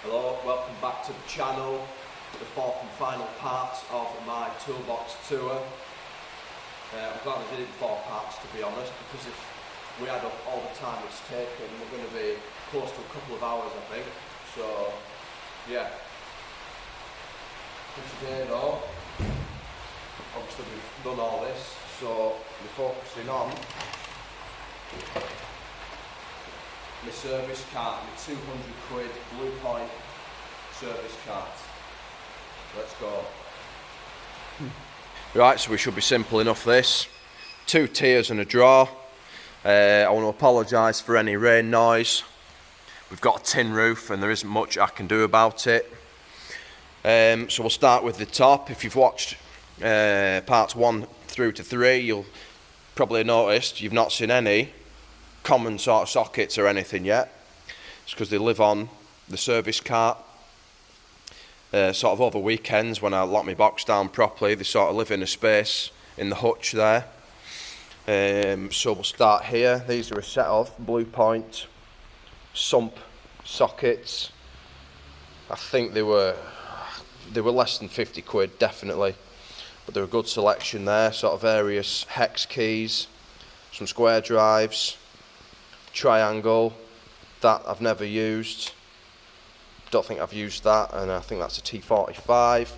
Hello, welcome back to the channel, the fourth and final part of my Toolbox tour. I'm glad I did it in 4 parts, to be honest, because if we add up all the time it's taken, we're going to be close to a couple of hours, I think. So, yeah. For today though, obviously we've done all this, so we're focusing on my service cart, my 200 quid Blue Point service cart. Let's go. Right, so we should be simple enough this. 2 tiers and a drawer. I want to apologise for any rain noise. We've got a tin roof and there isn't much I can do about it. So we'll start with the top. If you've watched parts 1 through to 3, you'll probably noticed you've not seen any common sort of sockets or anything yet. It's because they live on the service cart. Sort of over weekends when I lock my box down properly, they sort of live in a space in the hutch there. So we'll start here. These are a set of Blue Point sump sockets. I think they were less than 50 quid definitely, but they're a good selection there. Sort of various hex keys, some square drives, triangle that I've never used. Don't think I've used that, and I think that's a T45.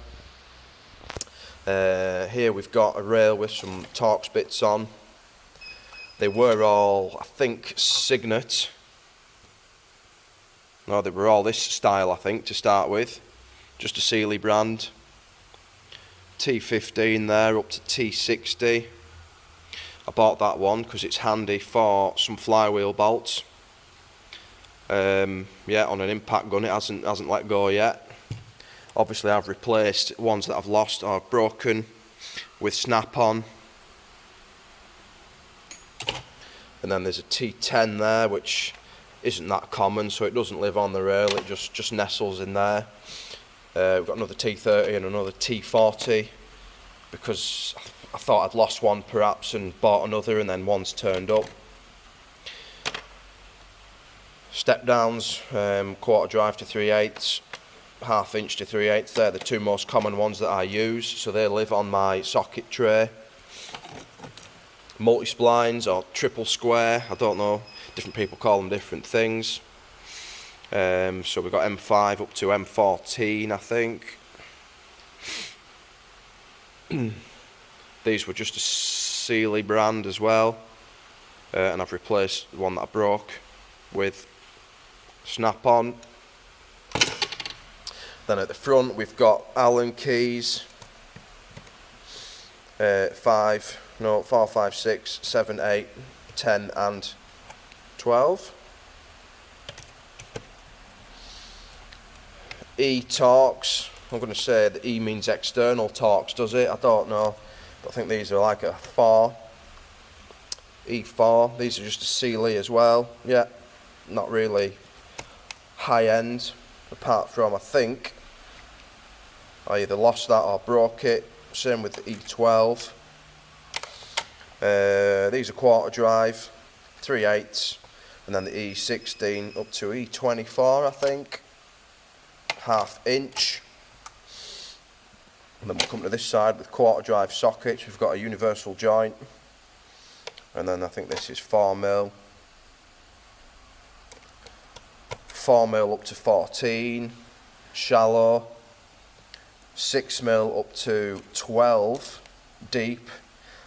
Here we've got a rail with some Torx bits on. They were all, I think, Signet. No, they were all this style, I think, to start with. Just a Sealy brand. T15 there, up to T60. I bought that one because it's handy for some flywheel bolts. Yeah, on an impact gun, it hasn't let go yet. Obviously I've replaced ones that I've lost or broken with snap-on. And then there's a T10 there, which isn't that common, so it doesn't live on the rail, it just nestles in there. We've got another T30 and another T40 because I thought I'd lost one perhaps and bought another, and then one's turned up. Step downs, quarter drive to 3/8, half inch to 3/8. They're the 2 most common ones that I use, so they live on my socket tray. Multi-splines or triple square, I don't know, different people call them different things. So we've got M5 up to M14, I think. These were just a Sealy brand as well, and I've replaced the one that I broke with snap-on. Then at the front we've got Allen keys, 4, 5, 6, 7, 8, 10 and 12. E-Torx, I'm going to say that E means external Torx, does it? I don't know, but I think these are like a 4. E4, these are just a Sealy as well. Yeah, not really high end, apart from I think I either lost that or broke it. Same with the E12. These are quarter drive, 3/8, and then the E16 up to E24, I think, half inch. And then we'll come to this side with quarter drive sockets. We've got a universal joint, and then I think this is 4mm. 4mm up to 14, shallow, 6mm up to 12, deep.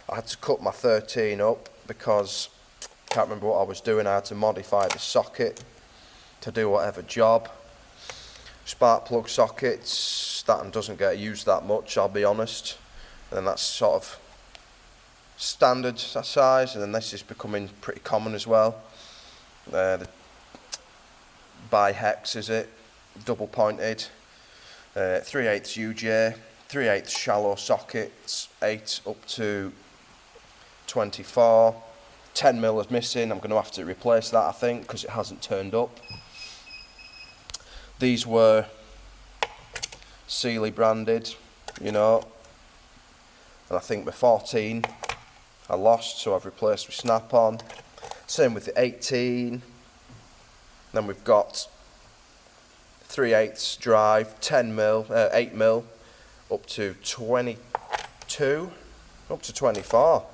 I had to cut my 13 up because I can't remember what I was doing. I had to modify the socket to do whatever job. Spark plug sockets, that one doesn't get used that much, I'll be honest. And then that's sort of standard size, and then this is becoming pretty common as well. The bi-hex, is it? Double pointed. 3/8 UJ, 3/8 shallow sockets, 8 up to 24. 10mm is missing. I'm going to have to replace that, I think, because it hasn't turned up. These were Sealy branded, you know, and I think the 14 I lost, so I've replaced with snap-on. Same with the 18. Then we've got 3/8 drive, 8mm, up to 22, up to 24.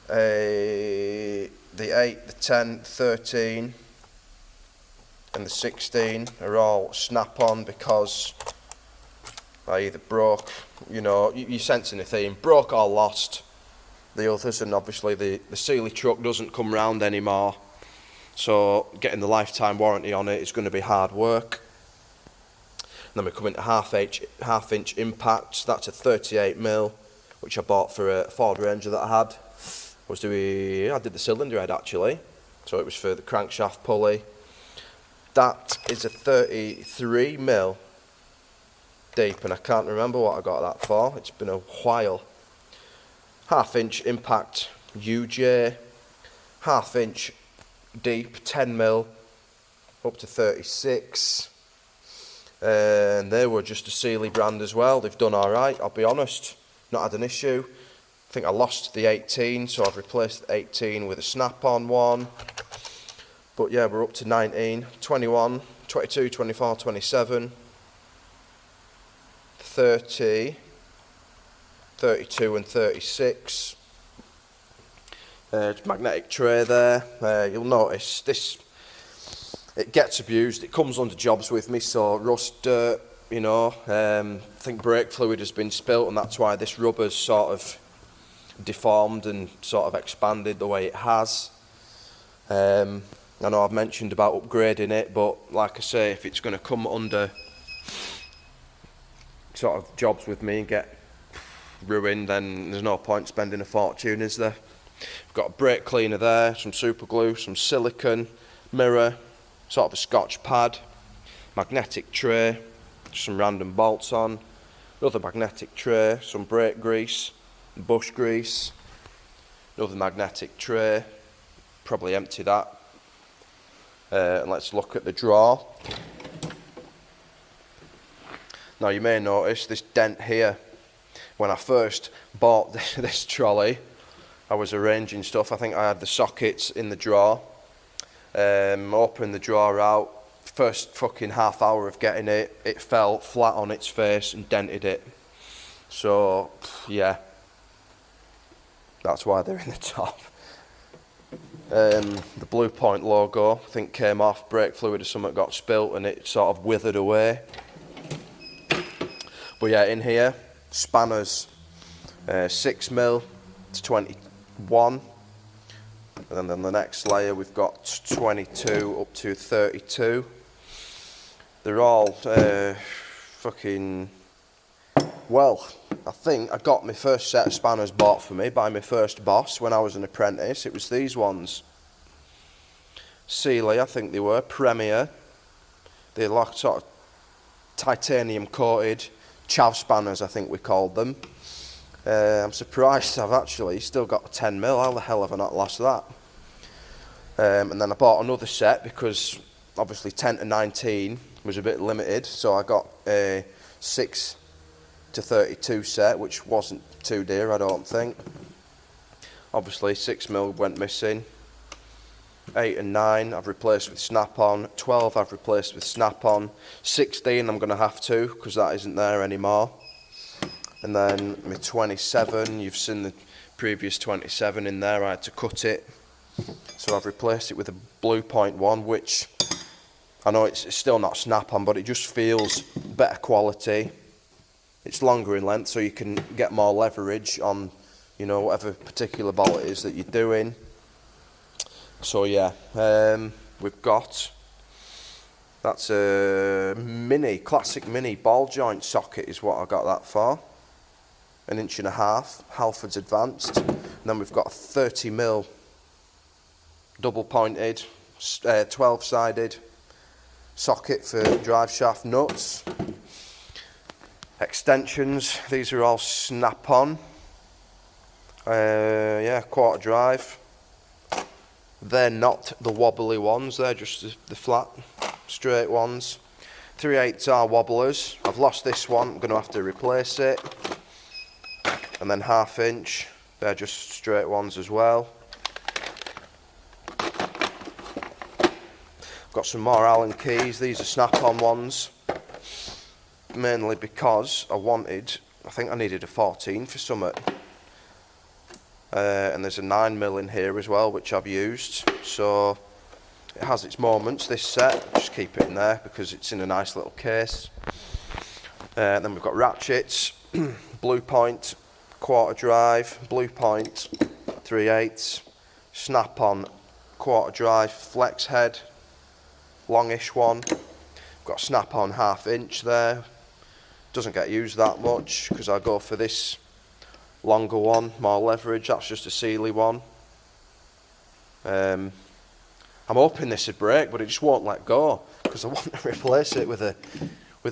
The 8, the 10, 13 and the 16 are all snap-on because I either broke, you sensing a theme, broke or lost the others, and obviously the Sealy truck doesn't come round anymore, so getting the lifetime warranty on it is going to be hard work. And then we come into half-inch impacts. That's a 38mm, which I bought for a Ford Ranger that I had. I did the cylinder head actually, so it was for the crankshaft pulley. That is a 33mm deep, and I can't remember what I got that for. It's been a while. Half-inch impact UJ, half-inch deep 10mm, up to 36. And they were just a Sealy brand as well. They've done alright, I'll be honest. Not had an issue. I think I lost the 18, so I've replaced the 18 with a snap-on one. But yeah, we're up to 19, 21, 22, 24, 27, 30, 32 and 36. Magnetic tray there. You'll notice this, it gets abused. It comes under jobs with me, so rust, dirt, I think brake fluid has been spilt, and that's why this rubber's sort of deformed and sort of expanded the way it has. I know I've mentioned about upgrading it, but like I say, if it's going to come under sort of jobs with me and get ruined, then there's no point spending a fortune, is there? We've got a brake cleaner there, some super glue, some silicone, mirror, sort of a scotch pad, magnetic tray, some random bolts on, another magnetic tray, some brake grease, bush grease, another magnetic tray, probably empty that. And let's look at the drawer. Now you may notice this dent here. When I first bought this trolley, I was arranging stuff. I think I had the sockets in the drawer. Opened the drawer out, first fucking half hour of getting it, it fell flat on its face and dented it. So yeah, that's why they're in the top. The Blue Point logo, I think, came off. Brake fluid or something got spilt and it sort of withered away. But yeah, in here, spanners, 6mm to 21. And then the next layer we've got 22 up to 32. They're all fucking... Well, I think I got my first set of spanners bought for me by my first boss when I was an apprentice. It was these ones. Sealy, I think they were. Premier. They're like sort of titanium coated chav spanners, I think we called them. I'm surprised I've actually still got a 10mm. How the hell have I not lost that? And then I bought another set because obviously 10 to 19 was a bit limited, so I got a 6 to 32 set, which wasn't too dear, I don't think. Obviously 6mm went missing. 8 and 9 I've replaced with snap-on. 12 I've replaced with snap-on. 16 I'm going to have to, because that isn't there anymore. And then my 27, you've seen the previous 27 in there, I had to cut it. So I've replaced it with a Blue Point one, which I know it's still not snap-on, but it just feels better quality. It's longer in length, so you can get more leverage on, whatever particular bolt it is that you're doing. So yeah, we've got, that's a classic mini ball joint socket is what I got that for. 1.5 inches, Halford's Advanced. And then we've got a 30mm double pointed, 12-sided socket for drive shaft nuts. Extensions, these are all snap-on. Yeah, quarter drive. They're not the wobbly ones, they're just the flat, straight ones. 3/8 are wobblers. I've lost this one, I'm going to have to replace it. And then 1/2 inch, they're just straight ones as well. Got some more Allen keys. These are snap-on ones, mainly because I think I needed a 14 for something. And there's a 9mm in here as well, which I've used. So it has its moments, this set. Just keep it in there because it's in a nice little case. Then we've got ratchets, blue point, quarter drive, blue point, 3/8, snap-on, quarter drive, flex head, longish one. Got a snap-on 1/2 inch there. Doesn't get used that much because I go for this longer one, more leverage. That's just a Sealy one. I'm hoping this would break, but it just won't let go because I want to replace it with a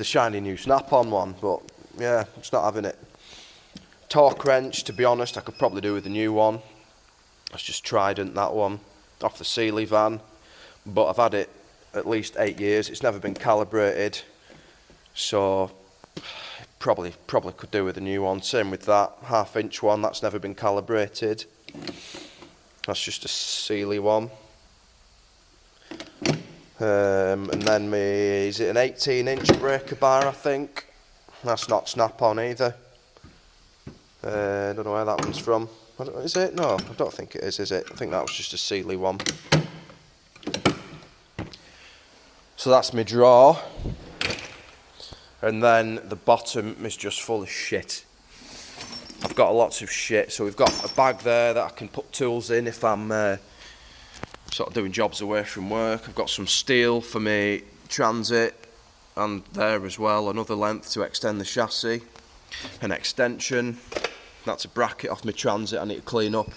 shiny new snap-on one. But yeah, it's not having it. Torque wrench, to be honest, I could probably do with a new one. That's just Trident, that one, off the Sealy van. But I've had it at least 8 years. It's never been calibrated, so probably could do with a new one. Same with that 1/2 inch one, that's never been calibrated. That's just a Sealy one. And then is it an 18-inch breaker bar, I think? That's not snap-on either. I don't know where that one's from. Is it? No, I don't think it is it? I think that was just a Sealy one. So that's my drawer. And then the bottom is just full of shit. I've got lots of shit. So we've got a bag there that I can put tools in if I'm sort of doing jobs away from work. I've got some steel for my transit, and there as well, another length to extend the chassis. An extension. That's a bracket off my transit I need to clean up.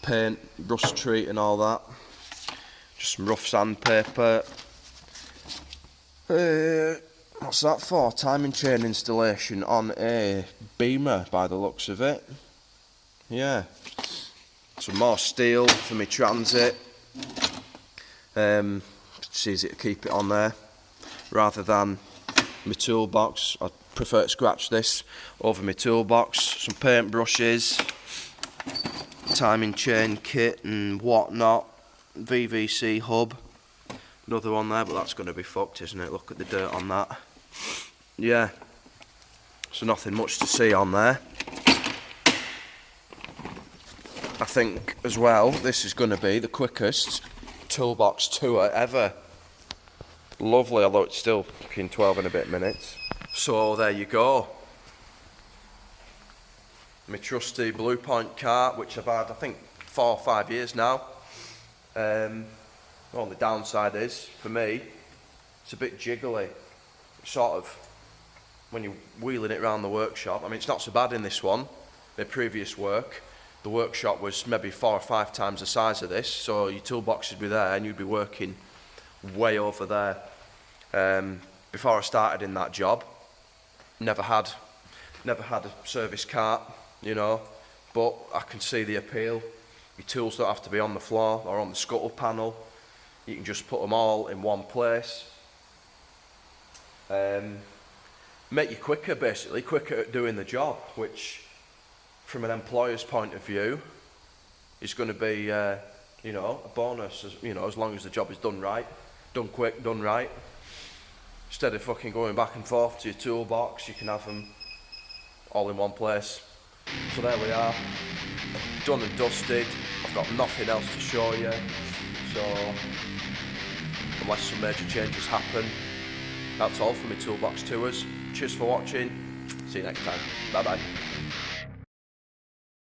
Paint, rust treat and all that. Just some rough sandpaper. What's that for? Timing chain installation on a Beamer by the looks of it. Yeah. Some more steel for my transit. It's easy to keep it on there rather than my toolbox. I prefer to scratch this over my toolbox. Some paint brushes, timing chain kit and whatnot. VVC hub. Another one there, but that's going to be fucked, isn't it? Look at the dirt on that. Yeah, so nothing much to see on there. I think as well this is going to be the quickest toolbox tour ever. Lovely, although it's still fucking 12 and a bit minutes. So there you go. My trusty Blue Point cart, which I've had I think 4 or 5 years now. The only downside is, for me, it's a bit jiggly. Sort of, when you're wheeling it around the workshop, I mean it's not so bad in this one. My previous work, the workshop was maybe 4 or 5 times the size of this, so your toolbox would be there and you'd be working way over there. Before I started in that job, never had a service cart, you know, but I can see the appeal. Your tools don't have to be on the floor or on the scuttle panel. You can just put them all in one place. Make you quicker, basically, quicker at doing the job, which from an employer's point of view is going to be, you know, a bonus, you know, as long as the job is done right, done quick, done right. Instead of fucking going back and forth to your toolbox, you can have them all in one place. So there we are, done and dusted. I've got nothing else to show you, so unless some major changes happen, that's all for my toolbox tours. Cheers for watching, see you next time, bye bye.